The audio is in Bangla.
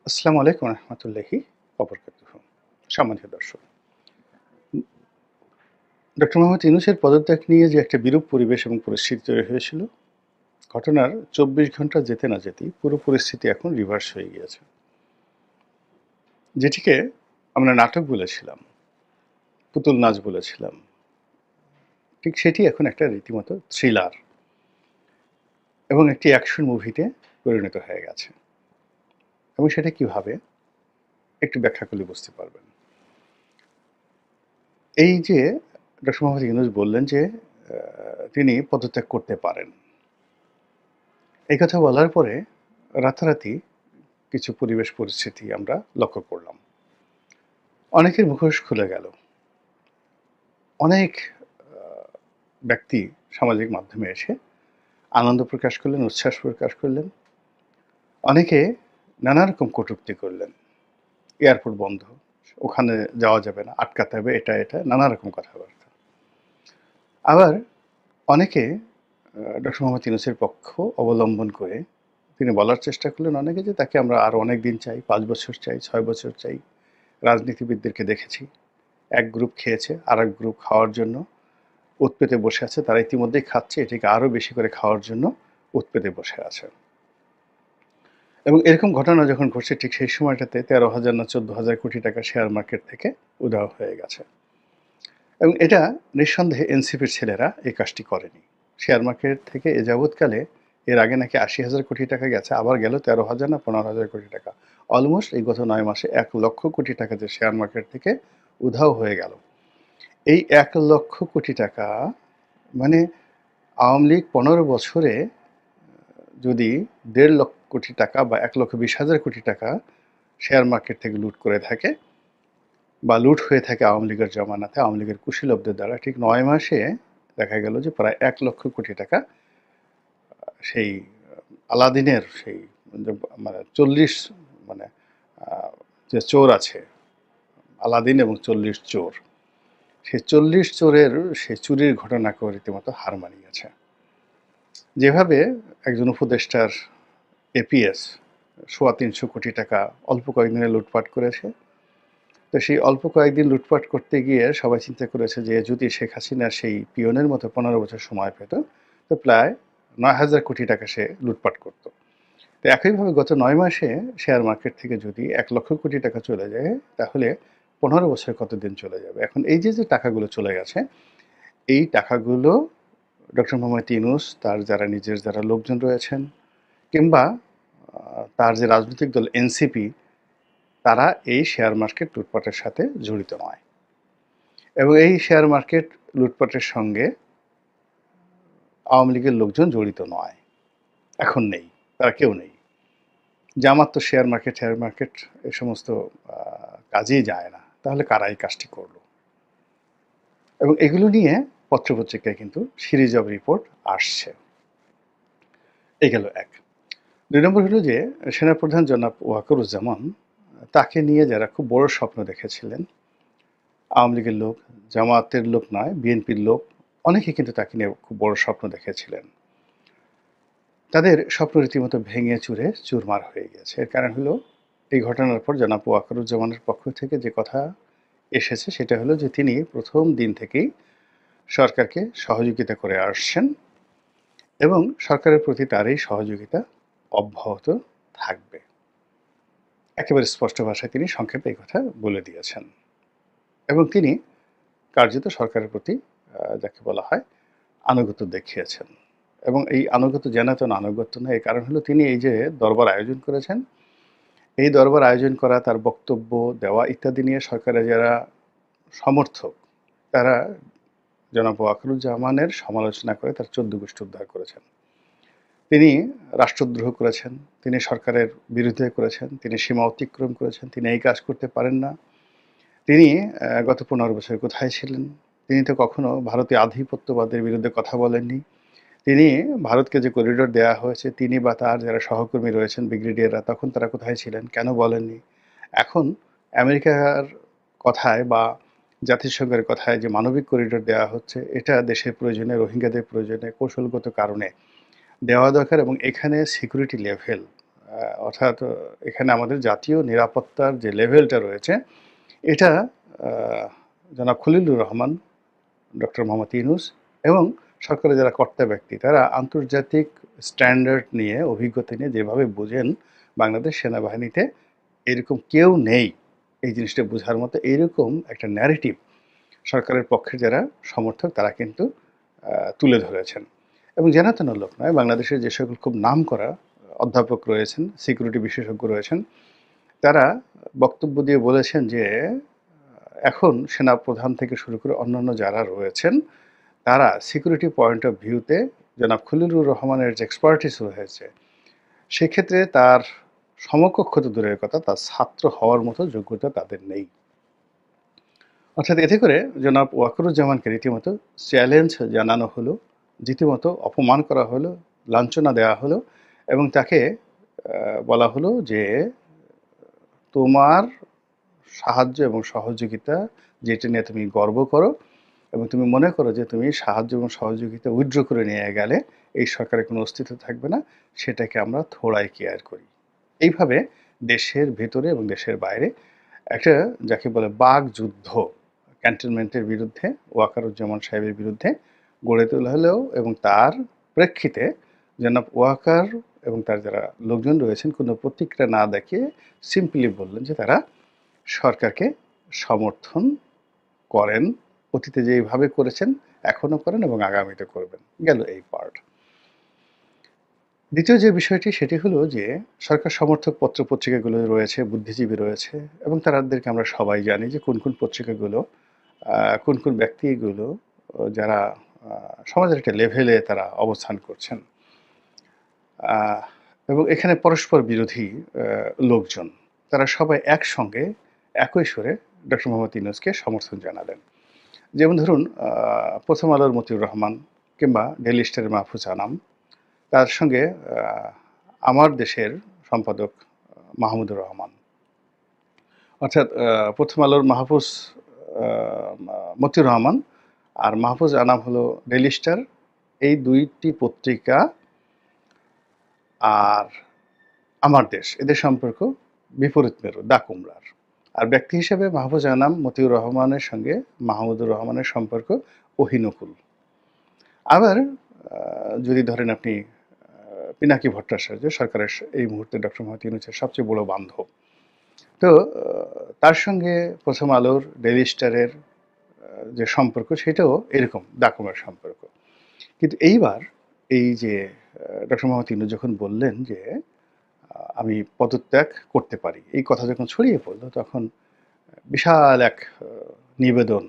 আসসালামু আলাইকুম রহমতুল্লাহি ওবরকাতুহু। সম্মানিত দর্শক, ডক্টর মোহাম্মদ ইউনূসের পদত্যাগ নিয়ে যে একটা বিরূপ পরিবেশ এবং পরিস্থিতি তৈরি হয়েছিল, ঘটনার ২৪ ঘন্টা যেতে না যেতেই পুরো পরিস্থিতি এখন রিভার্স হয়ে গিয়েছে। যেটিকে আমরা নাটক বলেছিলাম, পুতুল নাচ বলেছিলাম, ঠিক সেটি এখন একটা রীতিমতো থ্রিলার এবং একটি অ্যাকশন মুভিতে পরিণত হয়ে গেছে। এবং সেটা কিভাবে একটু ব্যাখ্যা করলে বুঝতে পারবেন। এই যে ডক্টর মোহাম্মদ ইউনূস বললেন যে তিনি পদত্যাগ করতে পারেন, এই কথা বলার পরে রাতারাতি কিছু পরিবেশ পরিস্থিতি আমরা লক্ষ্য করলাম। অনেকের মুখোশ খুলে গেল। অনেক ব্যক্তি সামাজিক মাধ্যমে এসে আনন্দ প্রকাশ করলেন, উচ্ছ্বাস প্রকাশ করলেন। অনেকে নানা রকম কটূক্তি করলেন। এয়ারপোর্ট বন্ধ, ওখানে যাওয়া যাবে না, আটকাতে হবে, এটা নানা রকম কথাবার্তা। আবার অনেকে ডক্টর মোহাম্মদ ইউনূসের পক্ষ অবলম্বন করে তিনি বলার চেষ্টা করলেন অনেকে যে তাকে আমরা আরও অনেক দিন চাই, ৫ বছর চাই, ৬ বছর চাই। রাজনীতিবিদদেরকে দেখেছি, এক গ্রুপ খেয়েছে, আরেক গ্রুপ খাওয়ার জন্য ওঁত পেতে বসে আছে। তারা ইতিমধ্যেই খাচ্ছে, এটিকে আরও বেশি করে খাওয়ার জন্য ওঁত পেতে বসে আছে। এবং এরকম ঘটনা যখন ঘটছে ঠিক সেই সময়টাতে ১৩,০০০ না ১৪,০০০ কোটি টাকা শেয়ার মার্কেট থেকে উধাও হয়ে গেছে। এবং এটা নিঃসন্দেহে এনসিপির ছেলেরা এই কাজটি করেনি। শেয়ার মার্কেট থেকে এ যাবৎকালে এর আগে নাকি ৮০,০০০ কোটি টাকা গেছে, আবার গেল ১৩,০০০ না ১৫,০০০ কোটি টাকা। অলমোস্ট এই গত ৯ মাসে ১,০০,০০০ কোটি টাকা যে শেয়ার মার্কেট থেকে উধাও হয়ে গেল। এই ১,০০,০০০ কোটি টাকা মানে আওয়ামী লীগ ১৫ বছরে যদি ১,৫০,০০,০০ কোটি টাকা বা ১,২০,০০০ কোটি টাকা শেয়ার মার্কেট থেকে লুট করে থাকে বা লুট হয়ে থাকে আওয়ামী লীগের জমানাতে, আওয়ামী লীগের কুশীলবদের দ্বারা, ঠিক ৯ মাসে দেখা গেল যে প্রায় ১,০০,০০০ কোটি টাকা সেই আলাদিনের সেই মানে ৪০ মানে যে চোর আছে, আলাদিন এবং ৪০ চোর, সেই ৪০ চোরের সেই চুরির ঘটনাকেও রীতিমতো হার মানিয়েছে। যেভাবে একজন উপদেষ্টার এপিএস ৩৫০ কোটি টাকা অল্প কয়েকদিনে লুটপাট করেছে, তো সেই অল্প কয়েকদিন লুটপাট করতে গিয়ে সবাই চিন্তা করেছে যে যদি শেখ হাসিনার সেই পিয়নের মতো ১৫ বছর সময় পেত, তো প্রায় ৯,০০০ কোটি টাকা সে লুটপাট করত। তো একইভাবে গত ৯ মাসে শেয়ার মার্কেট থেকে যদি ১,০০,০০০ কোটি টাকা চলে যায়, তাহলে ১৫ বছরে কতদিন চলে যাবে? এখন এই যে টাকাগুলো চলে গেছে, এই টাকাগুলো ডক্টর মোহাম্মদ ইউনূস, তার যারা লোকজন রয়েছেন, কিংবা তার যে রাজনৈতিক দল এনসিপি, তারা এই শেয়ার মার্কেট লুটপাটের সাথে জড়িত নয়। এবং এই শেয়ার মার্কেট লুটপাটের সঙ্গে আওয়ামী লীগের লোকজন জড়িত নয়, এখন নেই, তারা কেউ নেই। জামাত তো শেয়ার মার্কেট এই সমস্ত কাজেই যায় না, তাহলে কারা এই কাজটি করলো? এবং এগুলো নিয়ে পত্রপত্রিকায় কিন্তু সিরিজ অব রিপোর্ট আসছে। এই গেল এক। ২ নম্বর হলো যে সেনাপ্রধান জনাব ওয়াকারুজ্জামান, তাকে নিয়ে যারা খুব বড় স্বপ্ন দেখেছিলেন, আওয়ামী লীগের লোক, জামায়াতের লোক নয়, বিএনপির লোক, অনেকে কিন্তু তাকে নিয়ে খুব বড় স্বপ্ন দেখেছিলেন। তাদের স্বপ্ন রীতিমতো ভেঙে চুরে চুরমার হয়ে গেছে। এর কারণ হলো এই ঘটনার পর জনাব ওয়াকারুজ্জামানের পক্ষ থেকে যে কথা এসেছে সেটা হলো যে তিনি প্রথম দিন থেকেই সরকারকে সহযোগিতা করে আসছেন এবং সরকারের প্রতি তার এই সহযোগিতা অব্যাহত থাকবে। একেবারে স্পষ্ট ভাষায় তিনি সংক্ষেপে এই কথা বলে দিয়েছেন এবং তিনি কার্যত সরকারের প্রতি যাকে বলা হয় আনুগত্য দেখিয়েছেন। এবং এই আনুগত্য যেন আনুগত্য না, এই কারণ হলো তিনি এই যে দরবার আয়োজন করেছেন, এই দরবার আয়োজন করা, তার বক্তব্য দেওয়া ইত্যাদি নিয়ে সরকারের যারা সমর্থক, তারা জনাব ওয়াকারুজ্জামানের সমালোচনা করে তার ১৪ গোষ্ঠী উদ্ধার করেছেন। তিনি রাষ্ট্রদ্রোহ করেছেন, তিনি সরকারের বিরুদ্ধে করেছেন, তিনি সীমা অতিক্রম করেছেন, তিনি এই কাজ করতে পারেন না। তিনি গত ১৫ বছর কোথায় ছিলেন? তিনি তো কখনো ভারতীয় আধিপত্যবাদের বিরুদ্ধে কথা বলেননি। তিনি ভারতকে যে করিডোর দেয়া হয়েছে, তিনি বা তার যারা সহকর্মী রয়েছেন ব্রিগেডিয়াররা, তখন তারা কোথায় ছিলেন? কেন বলেননি? এখন আমেরিকার কথায় বা জাতিসংঘের কথায় যে মানবিক করিডোর দেওয়া হচ্ছে, এটা দেশের প্রয়োজনে, রোহিঙ্গাদের প্রয়োজনে, কৌশলগত কারণে দেওয়া দরকার এবং এখানে সিকিউরিটি লেভেল অর্থাৎ এখানে আমাদের জাতীয় নিরাপত্তার যে লেভেলটা রয়েছে এটা জনাব খলিলুর রহমান, ডক্টর মোহাম্মদ ইউনূস এবং সরকারের যারা কর্তা ব্যক্তি তারা আন্তর্জাতিক স্ট্যান্ডার্ড নিয়ে, অভিজ্ঞতা নিয়ে যেভাবে বোঝেন বাংলাদেশ সেনাবাহিনীতে এরকম কেউ নেই এই জিনিসটা বোঝার মতো, এইরকম একটা ন্যারেটিভ সরকারের পক্ষে যারা সমর্থক তারা কিন্তু তুলে ধরেছেন। এবং যেন-তেন লোক নয়, বাংলাদেশের যে সকল খুব নামকরা অধ্যাপক রয়েছেন, সিকিউরিটি বিশেষজ্ঞ রয়েছেন, তারা বক্তব্য দিয়ে বলেছেন যে এখন সেনাপ্রধান থেকে শুরু করে অন্যান্য যারা রয়েছেন তারা সিকিউরিটি পয়েন্ট অফ ভিউতে জনাব খলিলুর রহমানের যে এক্সপার্টিস রয়েছে সেক্ষেত্রে তার সমকক্ষ তো দূরের কথা, তার ছাত্র হওয়ার মতো যোগ্যতা তাদের নেই। অর্থাৎ এতে করে জনাব ওয়াকারুজ্জামানকে রীতিমতো চ্যালেঞ্জ জানানো হলো, রীতিমতো অপমান করা হলো, লাঞ্ছনা দেওয়া হলো এবং তাকে বলা হলো যে তোমার সাহায্য এবং সহযোগিতা যেটা নিয়ে তুমি গর্ব করো এবং তুমি মনে করো যে তুমি সাহায্য এবং সহযোগিতা উইথড্র করে নিয়ে গেলে এই সরকারের কোনো অস্তিত্ব থাকবে না, সেটাকে আমরা থোড়াই কেয়ার করি। এইভাবে দেশের ভেতরে এবং দেশের বাইরে একটা যাকে বলে বাক যুদ্ধ ক্যান্টনমেন্টের বিরুদ্ধে, ওয়াকারুজ্জামান সাহেবের বিরুদ্ধে গড়ে তোলা হলেও এবং তার প্রেক্ষিতে জনাব ওয়াকার এবং তার যারা লোকজন রয়েছেন কোনো প্রতিক্রিয়া না দেখিয়ে সিম্পলি বললেন যে তারা সরকারকে সমর্থন করেন, অতীতে যেভাবে করেছেন এখনও করেন এবং আগামীতে করবেন। গেল এই পার্ট। দ্বিতীয় যে বিষয়টি সেটি হলো যে সরকার সমর্থক পত্রপত্রিকাগুলো রয়েছে, বুদ্ধিজীবী রয়েছে এবং তাদেরকে আমরা সবাই জানি যে কোন কোন পত্রিকাগুলো কোন কোন ব্যক্তিগুলো যারা সমাজের একটা লেভেলে তারা অবস্থান করছেন এবং এখানে পরস্পর বিরোধী লোকজন তারা সবাই একসঙ্গে একই সুরে ডক্টর মোহাম্মদ ইউনূসকে সমর্থন জানালেন। যেমন ধরুন প্রথম আলোর মতিউর রহমান কিংবা ডেইলি স্টারের মাহফুজ আনাম, তার সঙ্গে আমার দেশের সম্পাদক মাহমুদুর রহমান। অর্থাৎ প্রথম আলোর মাহফুজ মতিউর রহমান আর মাহফুজ আনাম হলো ডেইলি স্টার, এই দুইটি পত্রিকা আর আমার দেশ এদের সম্পর্ক বিপরীত মেরু, দা কুমড়ার। আর ব্যক্তি হিসেবে মাহফুজ আনাম মতিউর রহমানের সঙ্গে মাহমুদুর রহমানের সম্পর্ক অহিনুকুল। আবার যদি ধরেন আপনি পিনাকি ভট্টাচার্য, সরকারের এই মুহূর্তে ডক্টর মোহাম্মদ ইউনূসের সবচেয়ে বড় বান্ধব, তো তার সঙ্গে প্রথম আলোর ডেইলি স্টারের যে সম্পর্ক সেটাও এরকম দাকুমের সম্পর্ক। কিন্তু এইবার এই যে ডক্টর মোহাম্মদ ইউনূস যখন বললেন যে আমি পদত্যাগ করতে পারি, এই কথা যখন ছড়িয়ে পড়লো তখন বিশাল এক নিবেদন